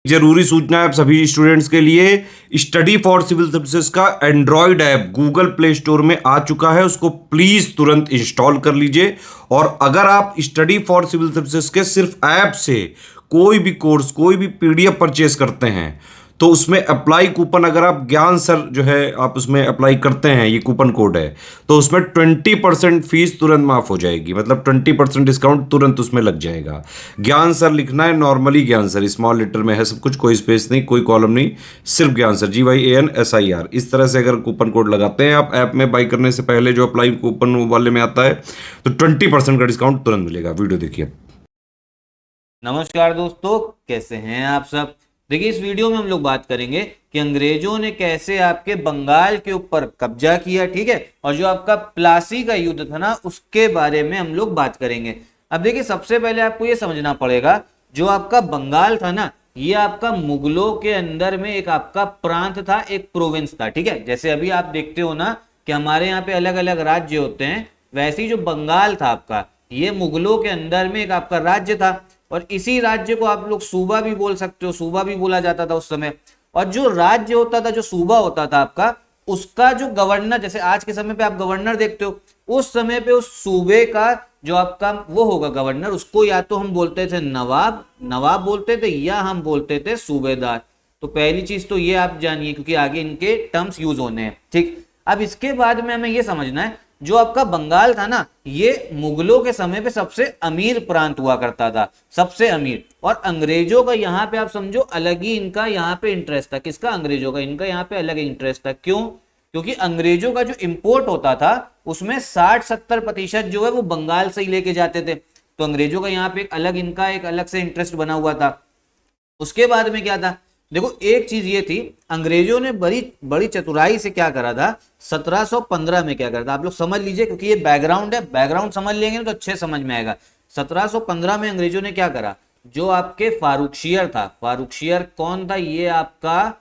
जरूरी सूचना है आप सभी स्टूडेंट्स के लिए, स्टडी फॉर सिविल सर्विसेज का Android app Google play store में आ चुका है, उसको प्लीज तुरंत इंस्टॉल कर लीजिए। और अगर आप स्टडी फॉर सिविल सर्विसेज के सिर्फ ऐप से कोई भी कोर्स, कोई भी पीडीएफ परचेस करते हैं तो उसमें अप्लाई कूपन, अगर आप ज्ञान सर जो है आप उसमें अप्लाई करते हैं, ये कूपन कोड है, तो उसमें 20% फीस तुरंत माफ हो जाएगी, मतलब 20% डिस्काउंट तुरंत उसमें लग जाएगा। ज्ञान सर लिखना है, नॉर्मली ज्ञान सर स्मॉल लेटर में है सब कुछ, कोई स्पेस नहीं, कोई कॉलम नहीं, सिर्फ ज्ञान सर, GYANSIR। इस तरह से अगर कूपन कोड लगाते हैं आप ऐप में बाई करने से पहले, जो अप्लाई कूपन वाले में आता है, तो 20% का डिस्काउंट तुरंत मिलेगा। वीडियो देखिए। नमस्कार दोस्तों, कैसे हैं आप सब। देखिए, इस वीडियो में हम लोग बात करेंगे कि अंग्रेजों ने कैसे आपके बंगाल के ऊपर कब्जा किया, ठीक है, और जो आपका प्लासी का युद्ध था ना, उसके बारे में हम लोग बात करेंगे। अब देखिए, सबसे पहले आपको ये समझना पड़ेगा, जो आपका बंगाल था ना, ये आपका मुगलों के अंदर में एक आपका प्रांत था, एक प्रोविंस था, ठीक है। जैसे अभी आप देखते हो ना कि हमारे यहाँ पे अलग अलग राज्य होते हैं, वैसे ही जो बंगाल था आपका, ये मुगलों के अंदर में एक आपका राज्य था, और इसी राज्य को आप लोग सूबा भी बोल सकते हो, सूबा भी बोला जाता था उस समय। और जो राज्य होता था, जो सूबा होता था आपका, उसका जो गवर्नर, जैसे आज के समय पे आप गवर्नर देखते हो, उस समय पे उस सूबे का जो आपका वो होगा गवर्नर, उसको या तो हम बोलते थे नवाब, नवाब बोलते थे, या हम बोलते थे सूबेदार। तो पहली चीज तो ये आप जानिए, क्योंकि आगे इनके टर्म्स यूज होने हैं, ठीक। अब इसके बाद में हमें ये समझना है, जो आपका बंगाल था ना, ये मुगलों के समय पे सबसे अमीर प्रांत हुआ करता था, सबसे अमीर। और अंग्रेजों का यहाँ पे आप समझो अलग ही इनका यहाँ पे इंटरेस्ट था। किसका? अंग्रेजों का। इनका यहाँ पे अलग इंटरेस्ट था। क्यों? क्योंकि अंग्रेजों का जो इंपोर्ट होता था उसमें 60-70% जो है वो बंगाल से ही लेके जाते थे। तो अंग्रेजों का यहाँ पे एक अलग, इनका एक अलग से इंटरेस्ट बना हुआ था। उसके बाद में क्या था, देखो एक चीज ये थी, अंग्रेजों ने बड़ी बड़ी चतुराई से क्या करा था, 1715 में क्या करा था, आप लोग समझ लीजिए, क्योंकि ये बैकग्राउंड है, बैकग्राउंड समझ लेंगे तो अच्छे समझ में आएगा। 1715 में अंग्रेजों ने क्या करा, जो आपके फारुखशियर था, फारुखशियर कौन था, ये आपका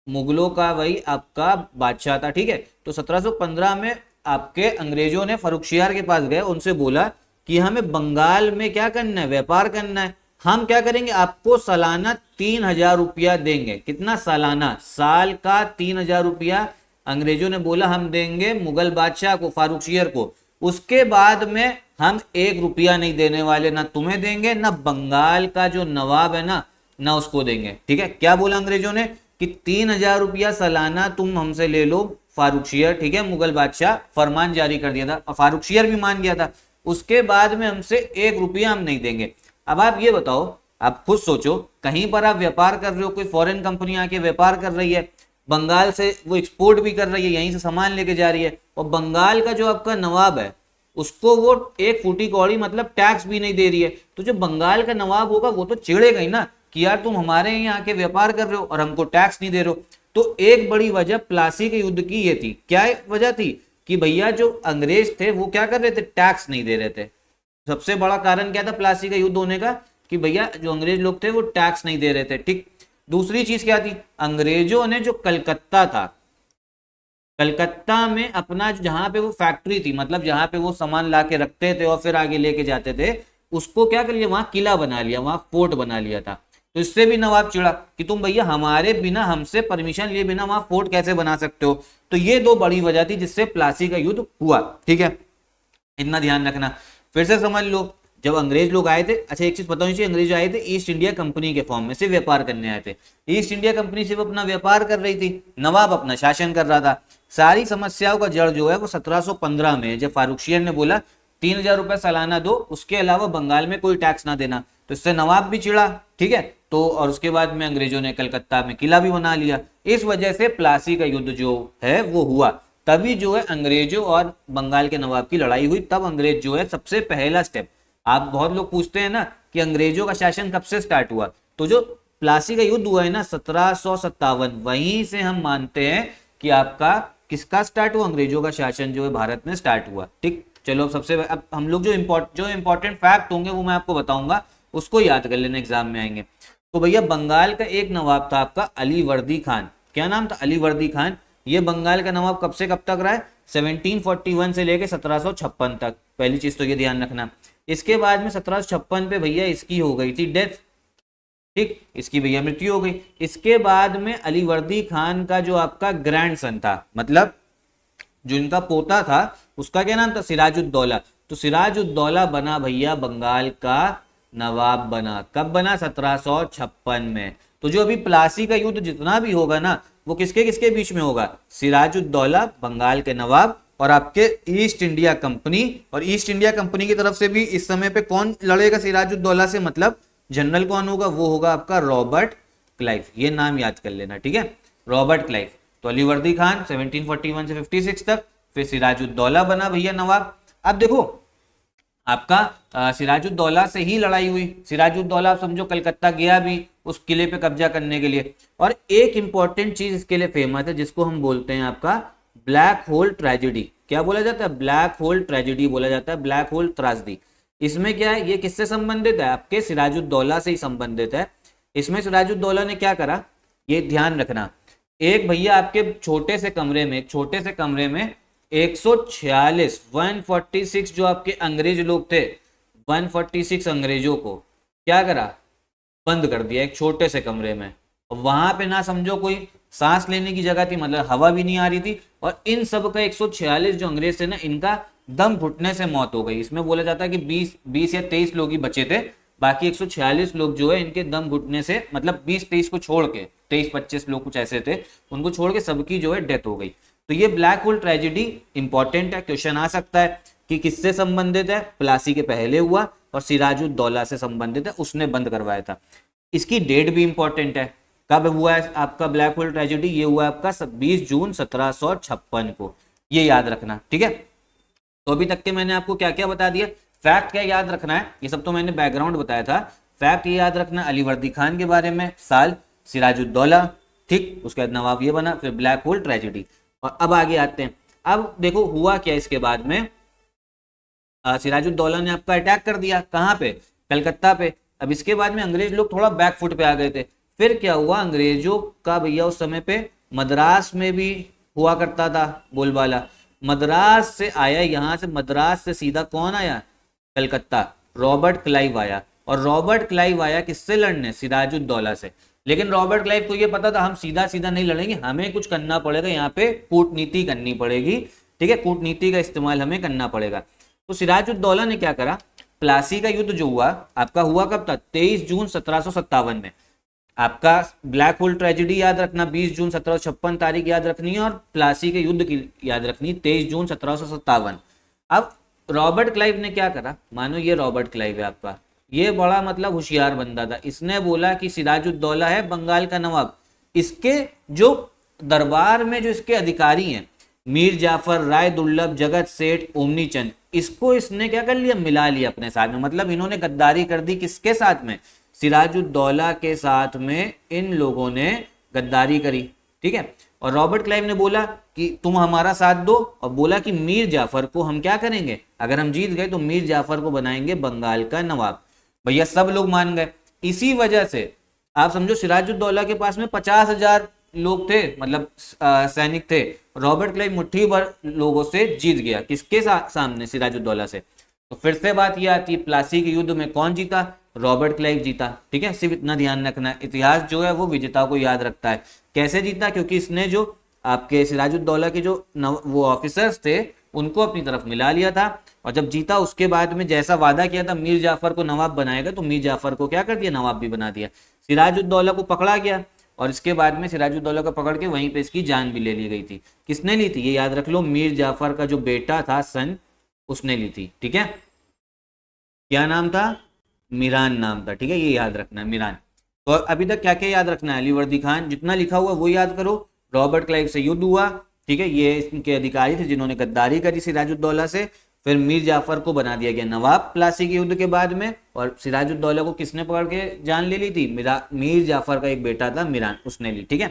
मुगलों का वही आपका बादशाह था, ठीक है। तो 1715 में आपके अंग्रेजों ने फारुखशियर के पास गए, उनसे बोला कि हमें बंगाल में क्या करना है, व्यापार करना है। हम क्या करेंगे, आपको सालाना 3000 रुपया देंगे। कितना सालाना? साल का 3000 रुपया अंग्रेजों ने बोला हम देंगे मुगल बादशाह को, फारुखशियर को। उसके बाद में हम 1 रुपया नहीं देने वाले, ना तुम्हें देंगे, ना बंगाल का जो नवाब है ना उसको देंगे, ठीक है। क्या बोला अंग्रेजों ने कि 3000 रुपया सालाना तुम हमसे ले लो, फारुखशियर, ठीक है, मुगल बादशाह, फरमान जारी कर दिया था, और फारुखशियर भी मान गया था। उसके बाद में हमसे 1 रुपया हम नहीं देंगे। अब आप ये बताओ, आप खुद सोचो, कहीं पर आप व्यापार कर रहे हो, कोई फॉरेन कंपनी आके व्यापार कर रही है, बंगाल से वो एक्सपोर्ट भी कर रही है, यहीं से सामान लेके जा रही है, और बंगाल का जो आपका नवाब है उसको वो 1 फूटी कौड़ी मतलब टैक्स भी नहीं दे रही है। तो जो बंगाल का नवाब होगा वो तो चिढ़ेगा ही ना कि यार तुम हमारे यहाँ आके व्यापार कर रहे हो और हमको टैक्स नहीं दे रहे हो। तो एक बड़ी वजह प्लासी के युद्ध की ये थी। क्या वजह थी कि भैया जो अंग्रेज थे वो क्या कर रहे थे, टैक्स नहीं दे रहे थे। सबसे बड़ा कारण क्या था प्लासी का युद्ध होने का, कि भैया जो अंग्रेज लोग थे वो टैक्स नहीं दे रहे थे, ठीक। दूसरी चीज क्या थी, अंग्रेजों ने जो कलकत्ता था, कलकत्ता में अपना जहां पे वो फैक्ट्री थी, मतलब जहां पे वो सामान ला के रखते थे और फिर आगे लेके जाते थे, उसको क्या कर लिया, वहां किला बना लिया, वहां फोर्ट बना लिया था। तो इससे भी नवाब चिढ़ा कि तुम भैया हमारे बिना, हमसे परमिशन लिए बिना वहां फोर्ट कैसे बना सकते हो। तो ये 2 बड़ी वजह थी जिससे प्लासी का युद्ध हुआ, ठीक है। इतना ध्यान रखना। फिर से समझ लो, जब अंग्रेज लोग आए थे, अच्छा एक चीज पता होनी चाहिए, अंग्रेज आए थे ईस्ट इंडिया कंपनी के फॉर्म में, सिर्फ व्यापार करने आए थे। ईस्ट इंडिया कंपनी सिर्फ अपना व्यापार कर रही थी, नवाब अपना शासन कर रहा था। सारी समस्याओं का जड़ जो है वो 1715 में, जब फारुखशियर ने बोला 3000 रुपए सालाना दो, उसके अलावा बंगाल में कोई टैक्स ना देना, तो इससे नवाब भी चिढ़ा, ठीक है। तो और उसके बाद में अंग्रेजों ने कलकत्ता में किला भी बना लिया। इस वजह से प्लासी का युद्ध जो है वो हुआ। तभी जो है अंग्रेजों और बंगाल के नवाब की लड़ाई हुई। तब अंग्रेज जो है सबसे पहला स्टेप, आप बहुत लोग पूछते हैं ना कि अंग्रेजों का शासन कब से स्टार्ट हुआ, तो जो प्लासी का युद्ध हुआ है ना 1757, वहीं से हम मानते हैं कि आपका किसका स्टार्ट हुआ, अंग्रेजों का शासन जो है भारत में स्टार्ट हुआ, ठीक। चलो अब हम लोग जो इंपॉर्टेंट फैक्ट होंगे वो मैं आपको बताऊंगा, उसको याद कर लेना, एग्जाम में आएंगे। तो भैया बंगाल का एक नवाब था आपका अली वर्दी खान। क्या नाम था? अली वर्दी खान। ये बंगाल का नवाब कब से कब तक रहा है? 1741 से लेके 1756 तक। पहली चीज तो ये ध्यान रखना। इसके बाद में 1756 पे भैया इसकी हो गई थी डेथ। ठीक, इसकी भैया मृत्यु हो गई। इसके बाद में अलीवर्दी खान का जो आपका ग्रैंडसन था, मतलब जो इनका पोता था, उसका क्या नाम था, सिराजुद्दौला। तो सिराजुद्दौला बना भैया बंगाल का नवाब बना। कब बना, 1756 में। तो जो अभी प्लासी का युद्ध जितना भी होगा ना, वो किसके किसके बीच में होगा, सिराजुद्दौला बंगाल के नवाब और आपके ईस्ट इंडिया कंपनी। और ईस्ट इंडिया कंपनी की तरफ से भी इस समय पे कौन लड़ेगा सिराजुद्दौला से, मतलब जनरल कौन होगा, वो होगा आपका रॉबर्ट क्लाइव। ये नाम याद कर लेना, ठीक है, रॉबर्ट क्लाइव। तो अलीवर्दी खान 1741 से 56 तक, फिर सिराजुद्दौला बना भैया नवाब। अब देखो आपका सिराजुद्दौला से ही लड़ाई हुई। सिराजुद्दौला आप समझो कलकत्ता गया भी उस किले पे कब्जा करने के लिए। और एक इंपॉर्टेंट चीज इसके लिए फेमस है, जिसको हम बोलते हैं आपका ब्लैक होल ट्रेजेडी। क्या बोला जाता है, ब्लैक होल ट्रेजेडी बोला जाता है, ब्लैक होल त्रासदी। इसमें क्या है, ये किससे संबंधित है, आपके सिराजुद्दौला से ही संबंधित है। इसमें सिराजुद्दौला ने क्या करा, ये ध्यान रखना, एक भैया आपके छोटे से कमरे में 146 146 जो आपके अंग्रेज लोग थे, 146 अंग्रेजों को क्या करा, बंद कर दिया एक छोटे से कमरे में। और वहां पे ना समझो कोई सांस लेने की जगह थी, मतलब हवा भी नहीं आ रही थी। और इन सब का 146 जो अंग्रेज थे ना, इनका दम घुटने से मौत हो गई। इसमें बोला जाता है कि 20 या 23 लोग ही बचे थे, बाकी 146 लोग जो है इनके दम घुटने से, मतलब 20-23 को छोड़ के, 23-25 लोग कुछ ऐसे थे, उनको छोड़ के सबकी जो है डेथ हो गई। तो ये ब्लैक होल ट्रेजेडी इंपॉर्टेंट है, क्वेश्चन आ सकता है कि किससे संबंधित है, प्लासी के पहले हुआ और सिराजुद्दौला से संबंधित है, उसने बंद करवाया था। इसकी डेट भी इंपॉर्टेंट है, कब हुआ है आपका ब्लैक होल ट्रेजेडी, ये हुआ आपका 20 जून 1756 को, ये याद रखना, ठीक है। तो अभी तक के मैंने आपको क्या क्या बता दिया, फैक्ट क्या याद रखना है, ये सब तो मैंने बैकग्राउंड बताया था। फैक्ट ये याद रखना अलीवर्दी खान के बारे में, साल सिराजुद्दौला, ठीक, उसके बाद नवाब ये बना, फिर ब्लैक होल ट्रेजेडी। और अब आगे आते हैं। अब देखो हुआ क्या, इसके बाद में सिराजुद्दौला ने आपका अटैक कर दिया, कहाँ पे, कलकत्ता पे। अब इसके बाद में अंग्रेज लोग थोड़ा बैक फुट पे आ गए थे। फिर क्या हुआ, अंग्रेजों का भैया उस समय पे मद्रास में भी हुआ करता था बोलबाला। मद्रास से आया, यहां से मद्रास से सीधा कौन आया, कलकत्ता, रॉबर्ट क्लाइव आया। और रॉबर्ट क्लाइव आया किससे लड़ने, सिराजुद्दौला से। लेकिन रॉबर्ट क्लाइव को ये पता था हम सीधा सीधा नहीं लड़ेंगे, हमें कुछ करना पड़ेगा, यहाँ पे कूटनीति करनी पड़ेगी, ठीक है, कूटनीति का इस्तेमाल हमें करना पड़ेगा। तो सिराजुद्दौला ने क्या करा, प्लासी का युद्ध जो हुआ आपका, हुआ कब था, 23 जून 1757 में। आपका ब्लैक होल ट्रेजेडी याद रखना, 20 जून 1756 तारीख याद रखनी है, और प्लासी के युद्ध की याद रखनी 23 जून 1757। अब रॉबर्ट क्लाइव ने क्या करा, मानो ये रॉबर्ट क्लाइव है आपका, ये बड़ा मतलब होशियार बंदा था। इसने बोला कि सिराजुद्दौला है बंगाल का नवाब, इसके जो दरबार में जो इसके अधिकारी हैं, मीर जाफर, राय दुर्लभ, जगत सेठ, ओमनी चंद, इसको इसने क्या कर लिया, मिला लिया अपने साथ में। मतलब इन्होंने गद्दारी कर दी, किसके साथ में, सिराजुद्दौला के साथ में इन लोगों ने गद्दारी करी, ठीक है। और रॉबर्ट क्लाइव ने बोला कि तुम हमारा साथ दो, और बोला कि मीर जाफर को हम क्या करेंगे, अगर हम जीत गए तो मीर जाफर को बनाएंगे बंगाल का नवाब। भैया सब लोग मान गए। इसी वजह से आप समझो सिराजुद्दौला के पास में 50,000 लोग थे, मतलब सैनिक थे। रॉबर्ट क्लाइव मुट्ठी भर लोगों से जीत गया, किसके सामने, सिराजुद्दौला से। तो फिर से बात ये आती है, प्लासी के युद्ध में कौन जीता, रॉबर्ट क्लाइव जीता, ठीक है। सिर्फ इतना ध्यान रखना, इतिहास जो है वो विजेता को याद रखता है। कैसे जीता, क्योंकि इसने जो आपके सिराजुद्दौला के जो वो ऑफिसर्स थे उनको अपनी तरफ मिला लिया था। और जब जीता उसके बाद में जैसा वादा किया था मीर जाफर को नवाब बनाएगा, तो मीर जाफर को क्या कर दिया, नवाब भी बना दिया। सिराजुद्दौला को पकड़ा गया, और इसके बाद में सिराजुद्दौला को पकड़ के वहीं पे इसकी जान भी ले ली गई थी। किसने ली थी, ये याद रख लो, मीर जाफर का जो बेटा था सन, उसने ली थी, ठीक है। क्या नाम था, मीरान नाम था, ठीक है, ये याद रखना है, मीरान। तो अभी तक क्या क्या याद रखना है, अलीवर्दी खान जितना लिखा हुआ वो याद करो। रॉबर्ट क्लाइव से युद्ध हुआ, ठीक है, ये इनके अधिकारी थे जिन्होंने गद्दारी करी सिराजुद्दौला से। फिर मीर जाफर को बना दिया गया नवाब प्लासी के युद्ध के बाद में, और सिराजुद्दौला को किसने पकड़ के जान ले ली थी, मीर जाफर का एक बेटा था मीरान, उसने ली, ठीक है।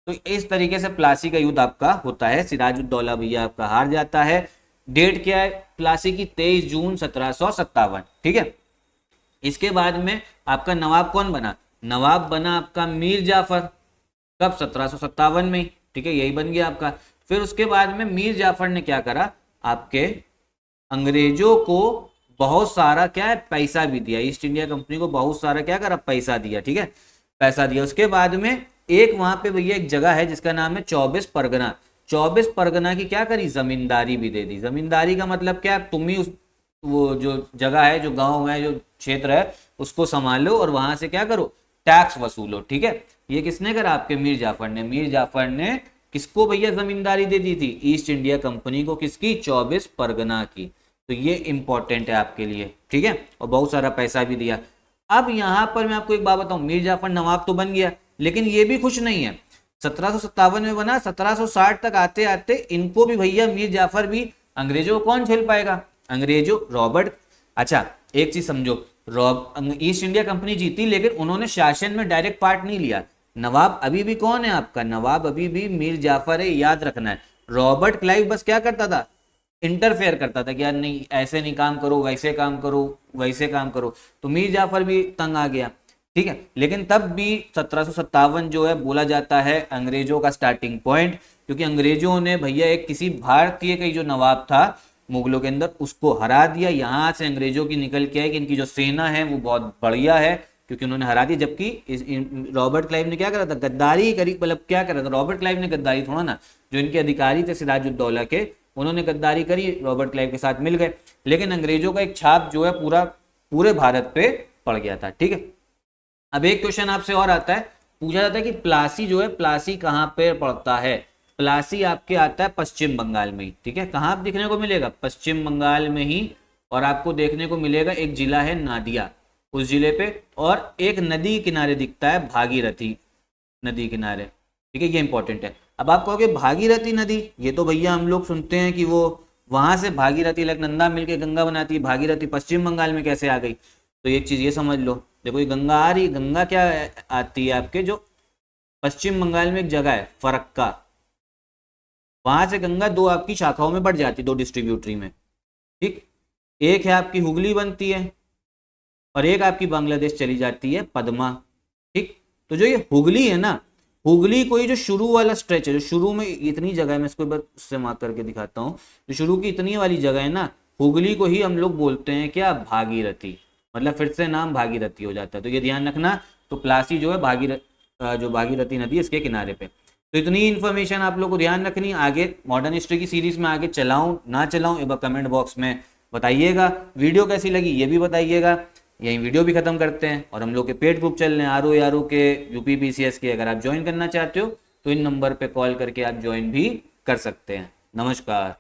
तो इस तरीके से प्लासी का युद्ध आपका होता है। सिराजुद्दौला भैया आपका हार जाता है। डेट क्या है प्लासी की, 23 जून 1757, ठीक है। इसके बाद में आपका नवाब कौन बना, नवाब बना आपका मीर जाफर, कब, 1757 में, ठीक है, यही बन गया आपका। फिर उसके बाद में मीर जाफर ने क्या करा, आपके अंग्रेजों को बहुत सारा क्या है पैसा भी दिया, ईस्ट इंडिया कंपनी को बहुत सारा क्या करा, पैसा दिया, ठीक है, पैसा दिया। उसके बाद में एक वहां पे भैया एक जगह है जिसका नाम है 24 परगना। 24 परगना की क्या करी, जमींदारी भी दे दी। जमींदारी का मतलब क्या, तुम ही उस वो जो जगह है, जो गांव है, जो क्षेत्र है, उसको संभालो और वहां से क्या करो, टैक्स वसूलो, ठीक है। ये किसने करा, आपके मीर जाफर ने। मीर जाफर ने किसको भैया जमींदारी दे दी थी, ईस्ट इंडिया कंपनी को, किसकी, 24 परगना की। तो ये इंपॉर्टेंट है आपके लिए, ठीक है, और बहुत सारा पैसा भी दिया। अब यहां पर मैं आपको एक बात बताऊं, मीर जाफर नवाब तो बन गया, लेकिन ये भी खुश नहीं है। 1757 में बना, 1760 तक आते आते इनको भी भैया मीर जाफर भी, अंग्रेजों को कौन झेल पाएगा, अंग्रेजों, रॉबर्ट। अच्छा एक चीज समझो, ईस्ट इंडिया कंपनी जीती, लेकिन उन्होंने शासन में डायरेक्ट पार्ट नहीं लिया। नवाब अभी भी कौन है आपका, नवाब अभी भी मीर जाफर है, याद रखना है। रॉबर्ट क्लाइव बस क्या करता था, इंटरफेयर करता था कि यार नहीं ऐसे नहीं काम करो, वैसे काम करो, वैसे काम करो। तो मीर जाफर भी तंग आ गया, ठीक है। लेकिन तब भी 1757 जो है बोला जाता है अंग्रेजों का स्टार्टिंग पॉइंट, क्योंकि अंग्रेजों ने भैया एक किसी भारतीय का जो नवाब था मुगलों के अंदर, उसको हरा दिया। यहाँ से अंग्रेजों की निकल के आई कि इनकी जो सेना है वो बहुत बढ़िया है, क्योंकि उन्होंने हरा दिया। जबकि रॉबर्ट क्लाइव ने क्या करा था, गद्दारी करी, मतलब क्या करा था, रॉबर्ट क्लाइव ने गद्दारी थोड़ा ना, जो इनके अधिकारी थे सिराजुद्दौला के, उन्होंने गद्दारी करी, रॉबर्ट क्लाइव के साथ मिल गए। लेकिन अंग्रेजों का एक छाप जो है पूरे भारत पे पड़ गया था, ठीक है। अब एक क्वेश्चन आपसे और आता है, पूछा जाता है कि प्लासी जो है, प्लासी कहाँ पे पड़ता है। प्लासी आपके आता है पश्चिम बंगाल में ही, ठीक है। कहाँ दिखने को मिलेगा, पश्चिम बंगाल में ही। और आपको देखने को मिलेगा एक जिला है नादिया, उस जिले पे, और एक नदी किनारे दिखता है, भागीरथी नदी किनारे, ठीक है, ये इंपॉर्टेंट है। अब आप कहोगे भागीरथी नदी, ये तो भैया हम लोग सुनते हैं कि वो वहां से भागीरथी अलकनंदा मिलके गंगा बनाती है, भागीरथी पश्चिम बंगाल में कैसे आ गई। तो एक चीज ये समझ लो, देखो ये गंगा आ रही, गंगा क्या आती है आपके, जो पश्चिम बंगाल में एक जगह है फरक्का, वहां से गंगा दो आपकी शाखाओं में बढ़ जाती है, दो डिस्ट्रीब्यूटरी में, ठीक। एक है आपकी हुगली बनती है, और एक आपकी बांग्लादेश चली जाती है पद्मा, ठीक। तो जो ये हुगली है ना, हुगली को ये जो शुरू वाला स्ट्रेच है, जो शुरू में इतनी जगह है, मैं इसको एक बार उससे मार्क करके दिखाता हूँ, जो शुरू की इतनी वाली जगह है ना, हुगली को ही हम लोग बोलते हैं क्या, भागीरथी, मतलब फिर से नाम भागीरथी हो जाता है। तो ये ध्यान रखना। तो प्लासी जो है जो भागीरथी नदी है इसके किनारे पे। तो इतनी इन्फॉर्मेशन आप लोग को ध्यान रखनी। आगे मॉडर्न हिस्ट्री की सीरीज में आगे चलाऊं ना चलाऊं, एक बार कमेंट बॉक्स में बताइएगा। वीडियो कैसी लगी ये भी बताइएगा। यही वीडियो भी खत्म करते हैं, और हम लोग के पेड ग्रुप चल रहे हैं आर ओ के, यूपी पीसीएस के। अगर आप ज्वाइन करना चाहते हो तो इन नंबर पे कॉल करके आप ज्वाइन भी कर सकते हैं। नमस्कार।